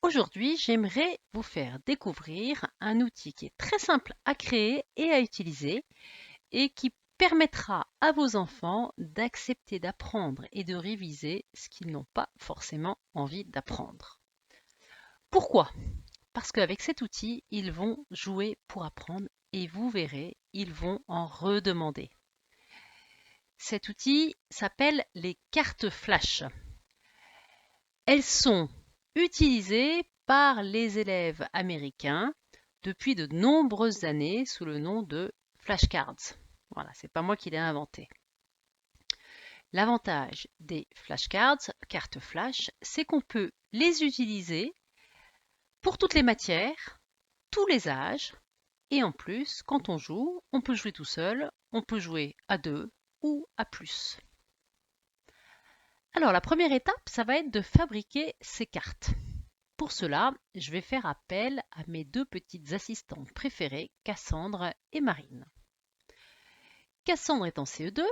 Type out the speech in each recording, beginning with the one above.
Aujourd'hui, j'aimerais vous faire découvrir un outil qui est très simple à créer et à utiliser et qui permettra à vos enfants d'accepter d'apprendre et de réviser ce qu'ils n'ont pas forcément envie d'apprendre. Pourquoi? Parce qu'avec cet outil, ils vont jouer pour apprendre et vous verrez, ils vont en redemander. Cet outil s'appelle les cartes flash. Elles sont utilisées par les élèves américains depuis de nombreuses années sous le nom de flashcards. Voilà, c'est pas moi qui l'ai inventé. L'avantage des flashcards, cartes flash, c'est qu'on peut les utiliser pour toutes les matières, tous les âges, et en plus, quand on joue, on peut jouer tout seul, on peut jouer à deux ou à plus. Alors la première étape, ça va être de fabriquer ces cartes. Pour cela, je vais faire appel à mes deux petites assistantes préférées, Cassandre et Marine. Cassandre est en CE2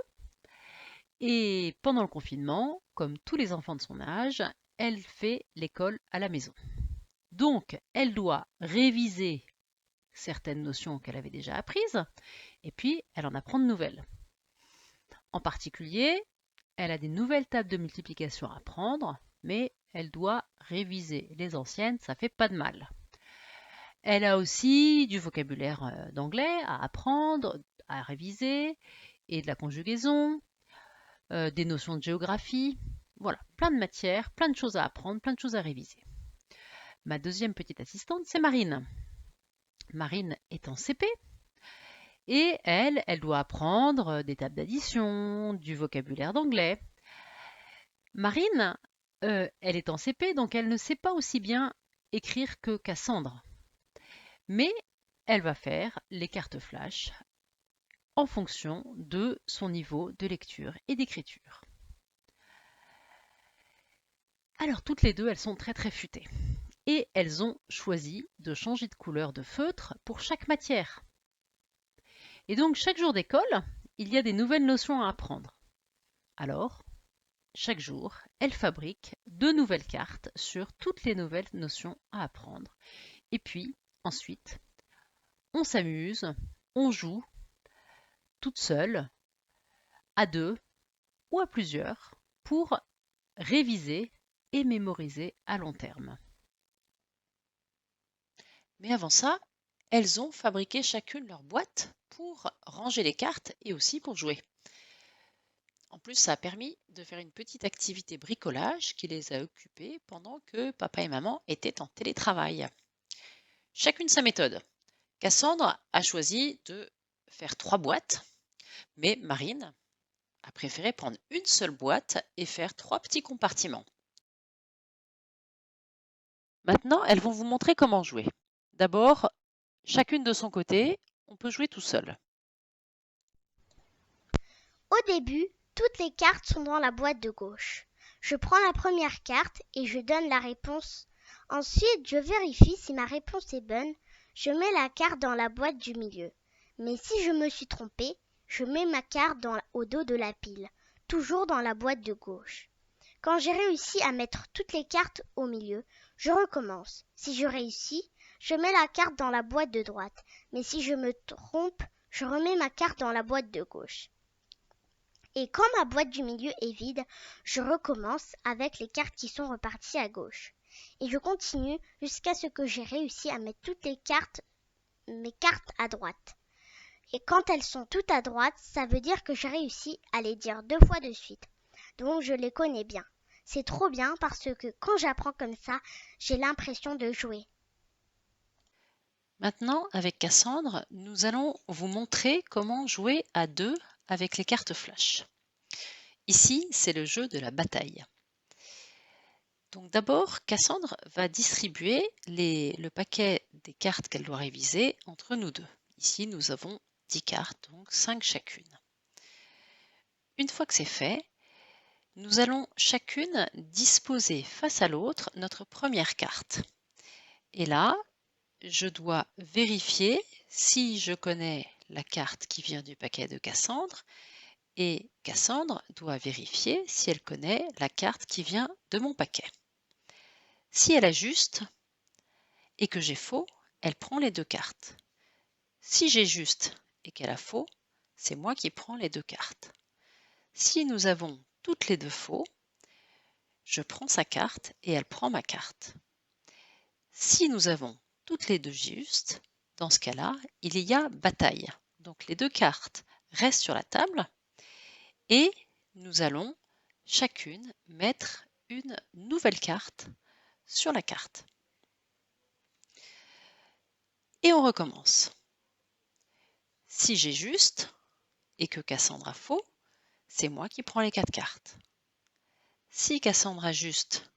et pendant le confinement, comme tous les enfants de son âge, elle fait l'école à la maison. Donc, elle doit réviser certaines notions qu'elle avait déjà apprises et puis elle en apprend de nouvelles. En particulier, elle a des nouvelles tables de multiplication à apprendre, mais elle doit réviser les anciennes, ça fait pas de mal. Elle a aussi du vocabulaire d'anglais à apprendre, à réviser, et de la conjugaison, des notions de géographie. Voilà, plein de matières, plein de choses à apprendre, plein de choses à réviser. Ma deuxième petite assistante, c'est Marine. Marine est en CP et elle doit apprendre des tables d'addition, du vocabulaire d'anglais. Marine, elle est en CP, donc elle ne sait pas aussi bien écrire que Cassandre. Mais elle va faire les cartes flash en fonction de son niveau de lecture et d'écriture. Alors toutes les deux, elles sont très futées. Et elles ont choisi de changer de couleur de feutre pour chaque matière. Et donc chaque jour d'école, il y a des nouvelles notions à apprendre. Alors, chaque jour, elles fabriquent de nouvelles cartes sur toutes les nouvelles notions à apprendre. Et puis, ensuite, on s'amuse, on joue, toute seule, à deux ou à plusieurs, pour réviser et mémoriser à long terme. Mais avant ça, elles ont fabriqué chacune leur boîte pour ranger les cartes et aussi pour jouer. En plus, ça a permis de faire une petite activité bricolage qui les a occupées pendant que papa et maman étaient en télétravail. Chacune sa méthode. Cassandre a choisi de faire 3 boîtes, mais Marine a préféré prendre une seule boîte et faire 3 petits compartiments. Maintenant, elles vont vous montrer comment jouer. D'abord, chacune de son côté, on peut jouer tout seul. Au début, toutes les cartes sont dans la boîte de gauche. Je prends la première carte et je donne la réponse. Ensuite, je vérifie si ma réponse est bonne. Je mets la carte dans la boîte du milieu. Mais si je me suis trompée, je mets ma carte au dos de la pile, toujours dans la boîte de gauche. Quand j'ai réussi à mettre toutes les cartes au milieu, je recommence. Si je réussis, je mets la carte dans la boîte de droite. Mais si je me trompe, je remets ma carte dans la boîte de gauche. Et quand ma boîte du milieu est vide, je recommence avec les cartes qui sont reparties à gauche. Et je continue jusqu'à ce que j'ai réussi à mettre toutes mes cartes à droite. Et quand elles sont toutes à droite, ça veut dire que j'ai réussi à les dire 2 fois de suite. Donc je les connais bien. C'est trop bien parce que quand j'apprends comme ça, j'ai l'impression de jouer. Maintenant, avec Cassandre, nous allons vous montrer comment jouer à deux avec les cartes flash. Ici, c'est le jeu de la bataille. Donc d'abord, Cassandre va distribuer le paquet des cartes qu'elle doit réviser entre nous deux. Ici, nous avons 10 cartes, donc 5 chacune. Une fois que c'est fait, nous allons chacune disposer face à l'autre notre première carte. Et là, je dois vérifier si je connais la carte qui vient du paquet de Cassandre et Cassandre doit vérifier si elle connaît la carte qui vient de mon paquet. Si elle ajuste, et que j'ai faux, elle prend les 2 cartes. Si j'ai juste et qu'elle a faux, c'est moi qui prends les 2 cartes. Si nous avons toutes les 2 faux, je prends sa carte et elle prend ma carte. Si nous avons toutes les 2 justes, dans ce cas-là, il y a bataille. Donc les 2 cartes restent sur la table et nous allons chacune mettre une nouvelle carte sur la carte. Et on recommence. Si j'ai juste et que Cassandre a faux, c'est moi qui prends les 4 cartes. Si Cassandre a juste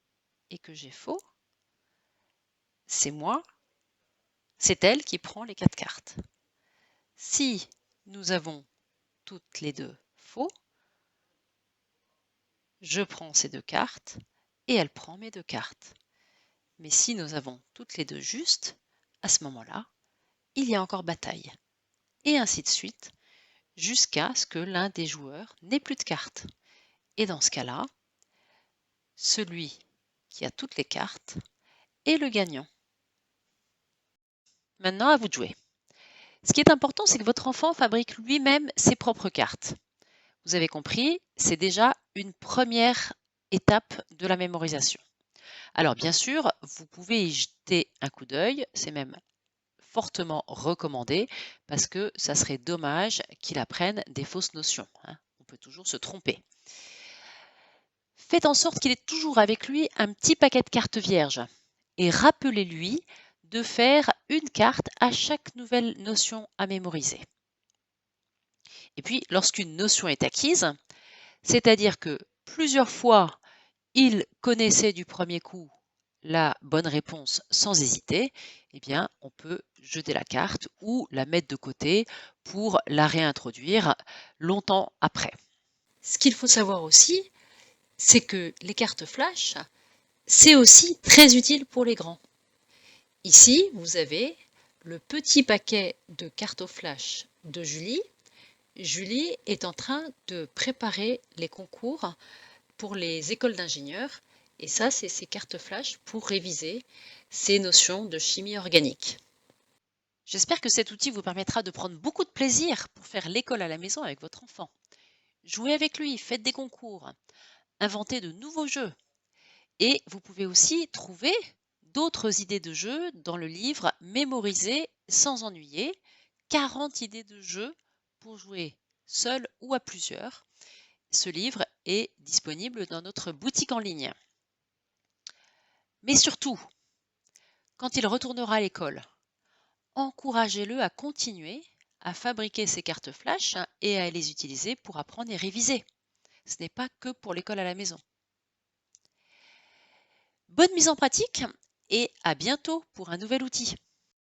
et que j'ai faux, c'est elle qui prend les 4 cartes. Si nous avons toutes les 2 faux, je prends ces 2 cartes et elle prend mes 2 cartes. Mais si nous avons toutes les 2 justes, à ce moment-là, il y a encore bataille. Et ainsi de suite, jusqu'à ce que l'un des joueurs n'ait plus de cartes. Et dans ce cas-là, celui qui a toutes les cartes est le gagnant. Maintenant, à vous de jouer. Ce qui est important, c'est que votre enfant fabrique lui-même ses propres cartes. Vous avez compris, c'est déjà une première étape de la mémorisation. Alors bien sûr, vous pouvez y jeter un coup d'œil, c'est même fortement recommandé parce que ça serait dommage qu'il apprenne des fausses notions. On peut toujours se tromper. Faites en sorte qu'il ait toujours avec lui un petit paquet de cartes vierges et rappelez-lui de faire une carte à chaque nouvelle notion à mémoriser. Et puis, lorsqu'une notion est acquise, c'est-à-dire que plusieurs fois, il connaissait du premier coup la bonne réponse sans hésiter, eh bien, on peut jeter la carte ou la mettre de côté pour la réintroduire longtemps après. Ce qu'il faut savoir aussi, c'est que les cartes flash, c'est aussi très utile pour les grands. Ici, vous avez le petit paquet de cartes flash de Julie. Julie est en train de préparer les concours pour les écoles d'ingénieurs. Et ça, c'est ces cartes flash pour réviser ces notions de chimie organique. J'espère que cet outil vous permettra de prendre beaucoup de plaisir pour faire l'école à la maison avec votre enfant. Jouez avec lui, faites des concours, inventez de nouveaux jeux. Et vous pouvez aussi trouver d'autres idées de jeux dans le livre Mémoriser sans ennuyer, 40 idées de jeux pour jouer seul ou à plusieurs. Ce livre est disponible dans notre boutique en ligne. Mais surtout, quand il retournera à l'école, encouragez-le à continuer à fabriquer ses cartes flash et à les utiliser pour apprendre et réviser. Ce n'est pas que pour l'école à la maison. Bonne mise en pratique et à bientôt pour un nouvel outil.